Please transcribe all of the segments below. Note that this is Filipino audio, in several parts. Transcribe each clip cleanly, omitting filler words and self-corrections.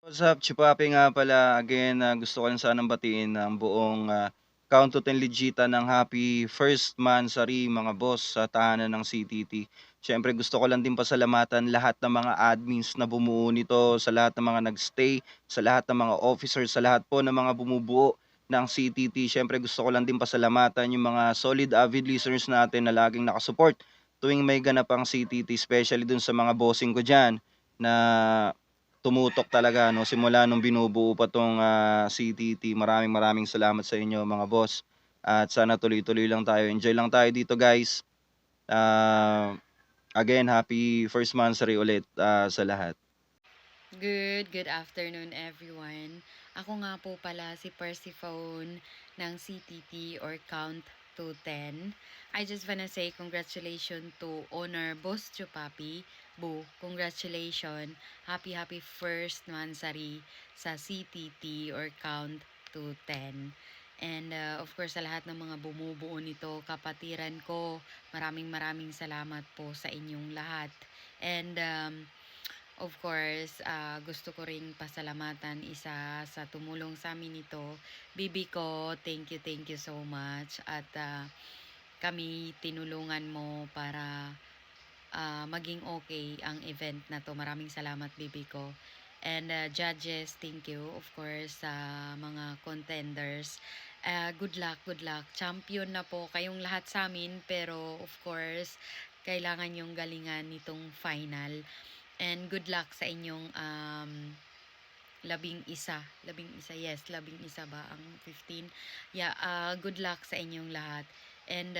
What's up, Chupapi nga pala. Again, gusto ko lang sanang batiin ang buong Count to 10 Legita ng happy first Mansari, mga boss, sa tahanan ng CTT. Siyempre, gusto ko lang din pasalamatan lahat ng mga admins na bumuo nito, sa lahat ng mga nagstay, sa lahat ng mga officers, sa lahat po ng mga bumubuo ng CTT. Siyempre, gusto ko lang din pasalamatan yung mga solid avid listeners natin na laging nakasupport tuwing may ganapang CTT, especially dun sa mga bossing ko dyan na tumutok talaga, no, simula nung binubuo pa 'tong, CTT. Maraming salamat sa inyo, mga boss, at sana tuloy-tuloy lang tayo. Enjoy lang tayo dito, guys. Again, happy first Mansari ulit, sa lahat. Good afternoon everyone. Ako nga po pala si Persephone ng CTT or Count to 10. I just wanna say congratulations to Honor Boss Chupapi. Boo, congratulations. Happy first Mansari sa CTT or Count to 10. And of course sa lahat ng mga bumubuo nito, kapatiran ko, maraming salamat po sa inyong lahat. And of course, gusto ko ring pasalamatan isa sa tumulong sa amin nito. Bibi ko, thank you so much. At kami tinulungan mo para maging okay ang event na to. Maraming salamat, Bibi ko. And judges, thank you, of course, sa mga contenders. Good luck. Champion na po kayong lahat sa amin. Pero, of course, kailangan yung galingan nitong final. And good luck sa inyong labing isa, yes, labing isa ba ang 15? Yeah, good luck sa inyong lahat. And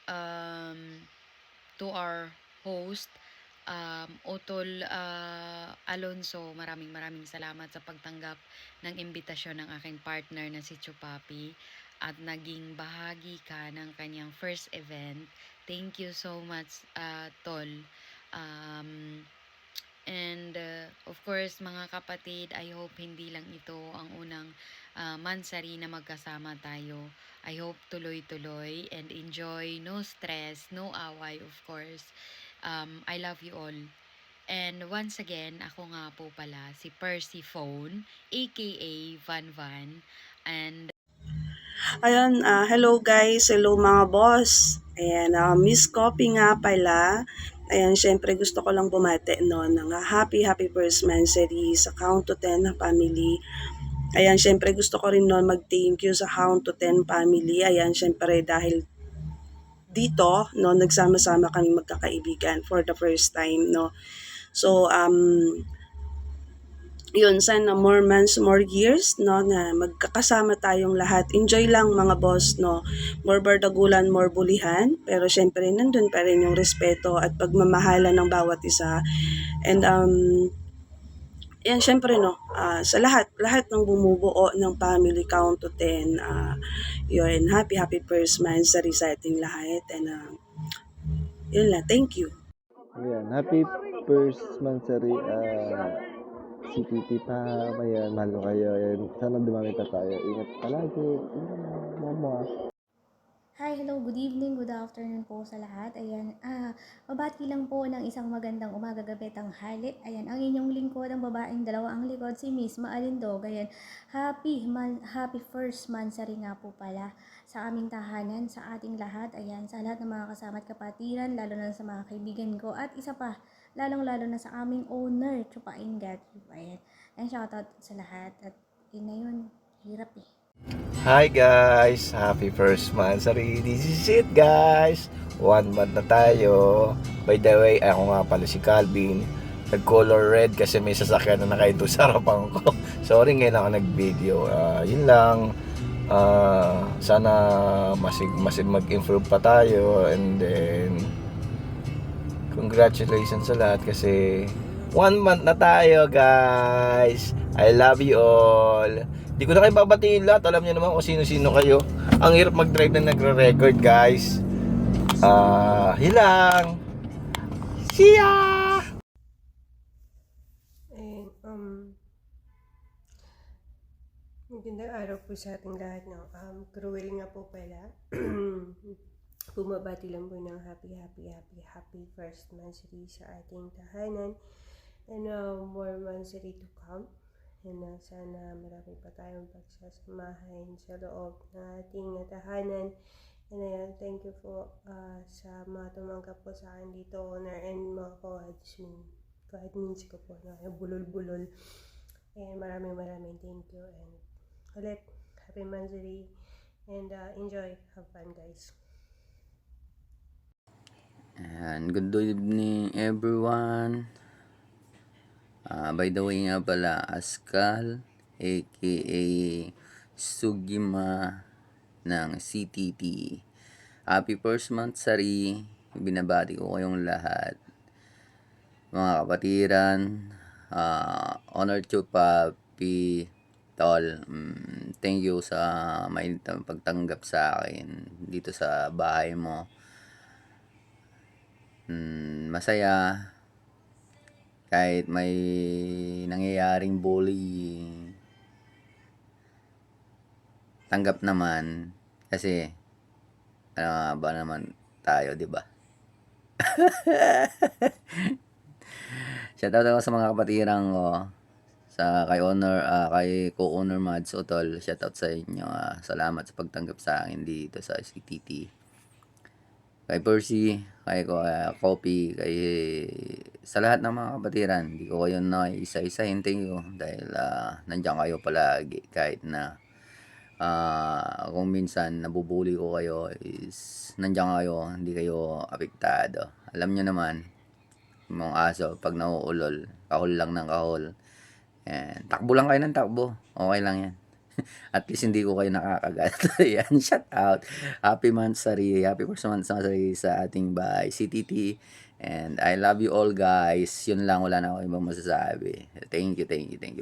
um, to our host, Otol Alonso, maraming salamat sa pagtanggap ng imbitasyon ng aking partner na si Chupapi at naging bahagi ka ng kanyang first event. Thank you so much, Tol. Um, And of course, mga kapatid, I hope hindi lang ito ang unang mansari na magkasama tayo. I hope tuloy-tuloy and enjoy, no stress, no away, of course. I love you all. And once again, ako nga po pala si Percy Phone, aka Van Van. And Ayun, hello guys, hello mga boss. Ayan, Miss Coffee nga pala. Ayan, syempre gusto ko lang bumate no, ng happy first Mansary sa Count to 10 na family. Ayan, syempre gusto ko rin noon mag-thank you sa Count to 10 family. Ayan, syempre dahil dito, no, nagsama-sama kami magkakaibigan for the first time, no. So, yun, sana more months, more years, no, na magkakasama tayong lahat. Enjoy lang mga boss, no. More bardagulan, more bulihan. Pero syempre, nandun pa rin yung respeto at pagmamahala ng bawat isa. And, yan, syempre, no, sa lahat ng bumubuo ng family count to 10, yun, happy first month sa resetting lahat. And, yun lang, thank you. Ayan, happy first Mansari, CPT pa, ayan, mahal ko kayo, ayan, sana dumami pa tayo, ingat palagi, mama. Hi, hello, good evening, good afternoon po sa lahat. Ayan, mabati lang po ng isang magandang umaga, gabi, tanghali. Ayan, ang inyong lingkod, ang babaeng dalawa ang likod, si Miss Maalindog. Ayan, happy first mansari nga po pala sa aming tahanan, sa ating lahat. Ayan, sa lahat ng mga kasama at kapatiran, lalo na sa mga kaibigan ko. At isa pa, lalong-lalo na sa aming owner, Chupain Gatli. Ayan, and shoutout sa lahat. At yun na yun, hirap eh. Hi guys! Happy first Mansari! This is it guys! 1 month na tayo. By the way, ako nga pala si Calvin. Nag-color red kasi may sasakyan na nakahinto sa harapan ko. Sorry, ngayon ako nag-video. Yun lang. Sana mas mag-improve pa tayo. And then, congratulations sa lahat kasi 1 month na tayo guys. I love you all. Di ko na kayo babatiin lahat. Alam niyo naman kung sino-sino kayo. Ang hirap mag-drive na nagre-record guys. Yun lang. See ya! Magandang araw po sa ating lahat. No? Cruel nga po pala. Bumabati lang po ng happy first monthly sa ating tahanan. and more monthsary to come. And sana marami pa tayong pagsasamahin sa loob ng ating tahanan. And ayan, thank you po sa mga tumanggap po sa akin dito, owner and mga co-admins ko po na bulol-bulol. And maraming thank you. And ulit, happy monthsary. And enjoy, have fun guys. And good evening everyone. By the way nga pala, Askal aka Sugima ng CTT. Happy first month sari. Binabati ko kayong lahat. Mga kapatiran, honor to Papi Tol. Thank you sa may pagtanggap sa akin dito sa bahay mo. Masaya kahit may nangyayaring bullying, tanggap naman kasi ano ba naman tayo, di ba? Shoutout ako sa mga kapatiran ko, sa kay co-owner Mads Otol. Shoutout sa inyo. Salamat sa pagtanggap sa akin dito sa CTT. Kay Percy, kay Copy, sa lahat ng mga kapatiran, hindi ko kayo na isa-isahin. Thank you dahil nandiyan kayo palagi kahit na kung minsan nabubuli ko kayo is nandiyan kayo, hindi kayo apektado. Alam nyo naman, mga aso, pag nauulol, kahol lang ng kahol. And, takbo lang kayo ng takbo. Okay lang yan. At least hindi ko kayo nakakagat. Yan, shout out. Happy monthsary. Happy first monthsary sa ating bahay, CTT. And I love you all guys. Yun lang, wala na ako ibang masasabi. Thank you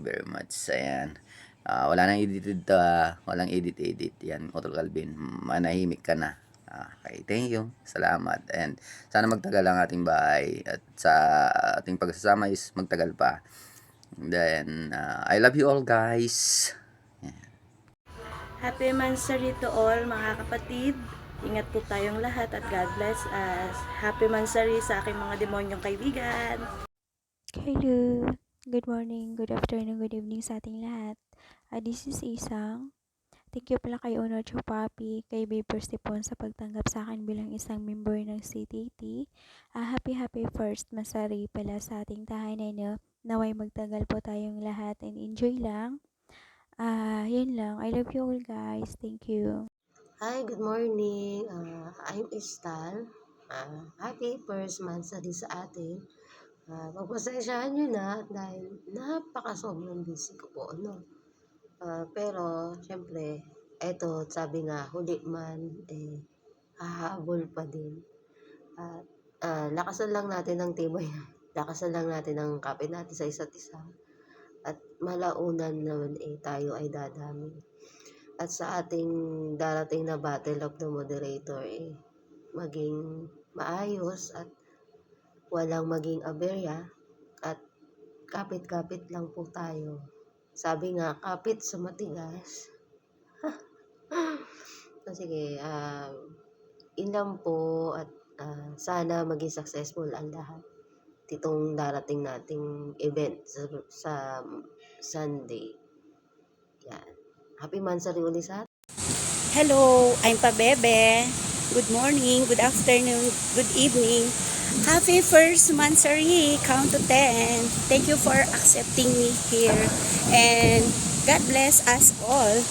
very much. Ayan. Wala nang edited to walang edit. Yan, Otol Calvin. Manahimik ka na. Okay, thank you. Salamat. And sana magtagal ang ating bahay. At sa ating pagsasama is magtagal pa. Then, I love you all guys. Happy monthsary to all mga kapatid. Ingat po tayong lahat at God bless us. Happy monthsary sa aking mga demonyong kaibigan. Hello, good morning, good afternoon, good evening sa ating lahat. This is Isang. Thank you pala kay Honor to Papi, kay Babe Stepon sa pagtanggap sa akin bilang isang member ng CTT. Happy first monthsary pala sa ating tahanan. Naway magtagal po tayong lahat and enjoy lang. Yun lang. I love you all guys. Thank you. Hi, good morning. I'm Estal. Happy first monthsary sa atin. Pagpasensyahan nyo na dahil napaka-sobrang busy ko po, no? Pero, syempre, eto, sabi nga, huli man, hahabol pa din. Lakasan lang natin ang tibay. Lakasan lang natin ang kapit natin sa isa't isa. At malaunan naman tayo ay dadami. At sa ating darating na battle of the moderator maging maayos at walang maging aberya at kapit-kapit lang po tayo. Sabi nga, kapit sa matigas. Sige, yun lang po at sana maging successful ang lahat. Itong darating nating event sa Sunday. Yan. Happy monthsary ulit sa atin. Hello, I'm Pabebe. Good morning, good afternoon, good evening. Happy first monthsary, count to 10. Thank you for accepting me here. And God bless us all.